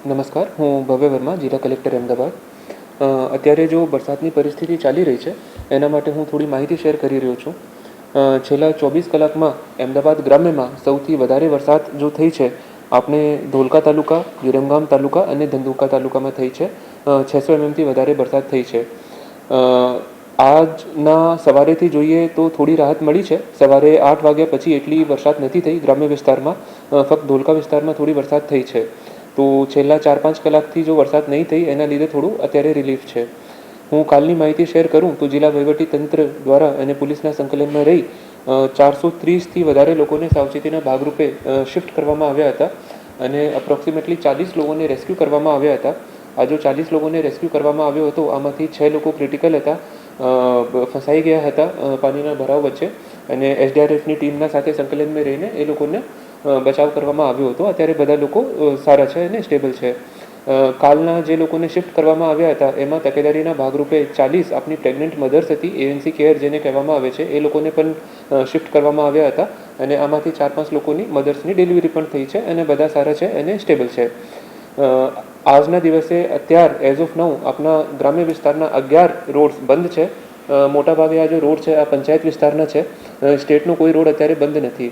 નમસ્કાર, હું ભવ્ય વર્મા, જિલ્લા કલેક્ટર અમદાવાદ. અત્યારે જો વરસાદની પરિસ્થિતિ ચાલી રહી છે એના માટે હું થોડી માહિતી શેર કરી રહ્યો છું. છેલ્લા 24 કલાકમાં અમદાવાદ ગ્રામ્યમાં સૌથી વધારે વરસાદ જો થઈ છે આપણે ધોલકા તાલુકા, વિરમગામ તાલુકા અને ધંધુકા તાલુકામાં થઈ છે. 600 mm થી વધારે વરસાદ થઈ છે. આજના સવારેથી જોઈએ તો થોડી રાહત મળી છે. સવારે 8 વાગ્યા પછી એટલી વરસાદ નથી થઈ ગ્રામ્ય વિસ્તારમાં, ફક્ત ધોલકા વિસ્તારમાં થોડી વરસાદ થઈ છે. તો છેલ્લા 4-5 કલાકથી જો વરસાદ નહીં થઈ એના લીધે થોડું અત્યારે રિલીફ છે. હું કાલની માહિતી શેર કરું તો જિલ્લા વહીવટીતંત્ર દ્વારા અને પોલીસના સંકલનમાં રહી 430થી વધારે લોકોને સાવચેતીના ભાગરૂપે શિફ્ટ કરવામાં આવ્યા હતા અને અપ્રોક્સિમેટલી 40 લોકોને રેસ્ક્યુ કરવામાં આવ્યા હતા. આ જો 40 લોકોને રેસ્ક્યુ કરવામાં આવ્યો હતો આમાંથી 6 લોકો ક્રિટિકલ હતા, ફસાઈ ગયા હતા પાણીના ભરાવ વચ્ચે, અને એસડીઆરએફની ટીમના સાથે સંકલનમાં રહીને એ લોકોને બચાવ કરવામાં આવ્યો હતો. અત્યારે બધા લોકો સારા છે અને સ્ટેબલ છે. કાલના જે લોકોને શિફ્ટ કરવામાં આવ્યા હતા એમાં તકેદારીના ભાગરૂપે 40 આપણી પ્રેગ્નન્ટ મધર્સ હતી, એએનસી કેર જેને કહેવામાં આવે છે, એ લોકોને પણ શિફ્ટ કરવામાં આવ્યા હતા અને આમાંથી 4-5 લોકોની મધર્સની ડિલિવરી પણ થઈ છે અને બધા સારા છે અને સ્ટેબલ છે. આજના દિવસે અત્યાર એઝ ઓફ નાઉ આપણા ગ્રામ્ય વિસ્તારના 11 રોડ્સ બંધ છે. મોટાભાગે આ જો રોડ છે આ પંચાયત વિસ્તારના છે, સ્ટેટનો કોઈ રોડ અત્યારે બંધ નથી.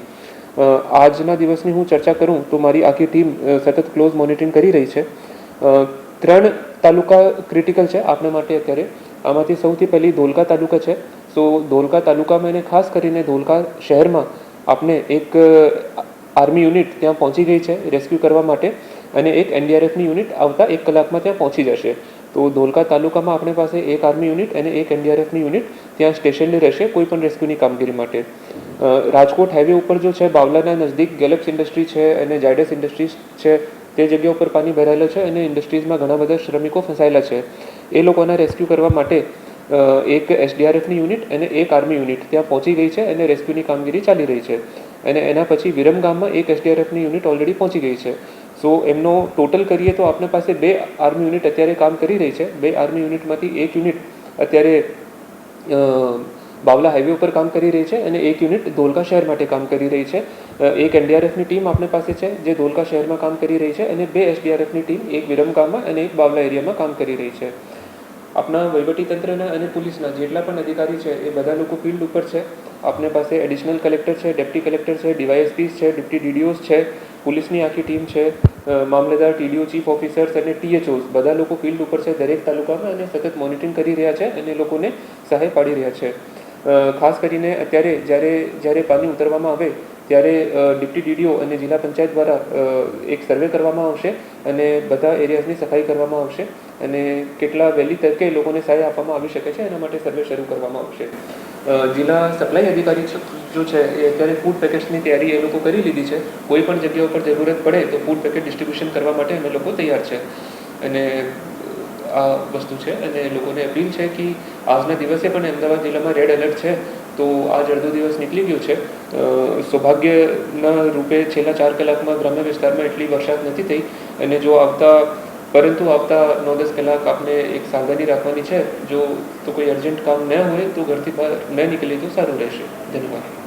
આજના દિવસની હું ચર્ચા કરું તો મારી આખી ટીમ સતત ક્લોઝ મોનિટરિંગ કરી રહી છે. 3 તાલુકા ક્રિટિકલ છે આપણા માટે અત્યારે. આમાંથી સૌથી પહેલી ધોલકા તાલુકા છે. સો ધોલકા તાલુકામાં એને ખાસ કરીને ધોલકા શહેરમાં આપણે એક આર્મી યુનિટ ત્યાં પહોંચી ગઈ છે રેસ્ક્યુ કરવા માટે, અને એક એનડીઆરએફની યુનિટ આવતા 1 કલાકમાં ત્યાં પહોંચી જશે. તો ધોલકા તાલુકામાં આપણી પાસે એક આર્મી યુનિટ અને એક એનડીઆરએફની યુનિટ ત્યાં સ્ટેશનની રહેશે કોઈ પણ રેસ્ક્યુની કામગીરી માટે. રાજકોટ હાઈવે ઉપર જો છે બાવલાના નજદીક ગેલેક્સ ઇન્ડસ્ટ્રી છે અને ઝાયડસ ઇન્ડસ્ટ્રીઝ છે, તે જગ્યા ઉપર પાણી ભરાયેલું છે અને ઇન્ડસ્ટ્રીઝમાં ઘણા બધા શ્રમિકો ફસાયેલા છે. એ લોકોના રેસ્ક્યુ કરવા માટે એક એસડીઆરએફની યુનિટ અને એક આર્મી યુનિટ ત્યાં પહોંચી ગઈ છે અને રેસ્ક્યુની કામગીરી ચાલી રહી છે. અને એના પછી વિરમગામમાં એક એસડીઆરએફની યુનિટ ઓલરેડી પહોંચી ગઈ છે. સો એમનો ટોટલ કરીએ તો આપણી પાસે 2 આર્મી યુનિટ અત્યારે કામ કરી રહી છે. 2 આર્મી યુનિટમાંથી એક યુનિટ અત્યારે બાવલા હાઈવે ઉપર કામ કરી રહી છે અને એક યુનિટ ધોલકા શહેર માટે કામ કરી રહી છે. એક એનડીઆરએફની ટીમ આપણી પાસે છે જે ધોલકા શહેરમાં કામ કરી રહી છે અને 2 એસડીઆરએફની ટીમ એક વિરમગામમાં અને એક બાવલા એરિયામાં કામ કરી રહી છે. આપણા વહીવટીતંત્રના અને પોલીસના જેટલા પણ અધિકારી છે એ બધા લોકો ફિલ્ડ ઉપર છે. આપણી પાસે એડિશનલ કલેક્ટર છે, ડેપ્ટી કલેક્ટર છે, ડીવાયએસપીસ છે, ડિપ્ટી ડીડીઓસ છે, પોલીસની આખી ટીમ છે, મામલેદાર, ટીડીઓ, ચીફ ઓફિસર્સ અને ટીએચઓસ બધા લોકો ફિલ્ડ ઉપર છે દરેક તાલુકામાં અને સતત મોનિટરિંગ કરી રહ્યા છે અને લોકોને સહાય પાડી રહ્યા છે. ખાસ કરીને અત્યારે જ્યારે પાણી ઉતરવામાં આવે ત્યારે ડિપ્ટી ડીડીઓ અને જિલ્લા પંચાયત દ્વારા એક સર્વે કરવામાં આવશે અને બધા એરિયાઝની સફાઈ કરવામાં આવશે અને કેટલા વહેલી તકે લોકોને સહાય આપવામાં આવી શકે છે એના માટે સર્વે શરૂ કરવામાં આવશે. જિલ્લા સપ્લાય અધિકારી જો છે એ અત્યારે ફૂડ પેકેટ્સની તૈયારી એ લોકો કરી લીધી છે. કોઈ પણ જગ્યા ઉપર જરૂરત પડે તો ફૂડ પેકેટ ડિસ્ટ્રીબ્યુશન કરવા માટે અમે લોકો તૈયાર છે. અને આ વસ્તુ છે અને લોકોને અપીલ છે કે આજના દિવસે પણ અમદાવાદ જિલ્લામાં રેડ એલર્ટ છે, તો આજ અડધો દિવસ નીકળી ગયો છે. સૌભાગ્યના રૂપે છેલ્લા 4 કલાકમાં ગ્રામ્ય વિસ્તારમાં એટલી વરસાદ નથી થઈ અને જો આવતા 9-10 કલાક આપણે એક સાવધાની રાખવાની છે. જો તો કોઈ અર્જન્ટ કામ ન હોય તો ઘરથી બહાર ન નીકળે તો સારું રહેશે. ધન્યવાદ.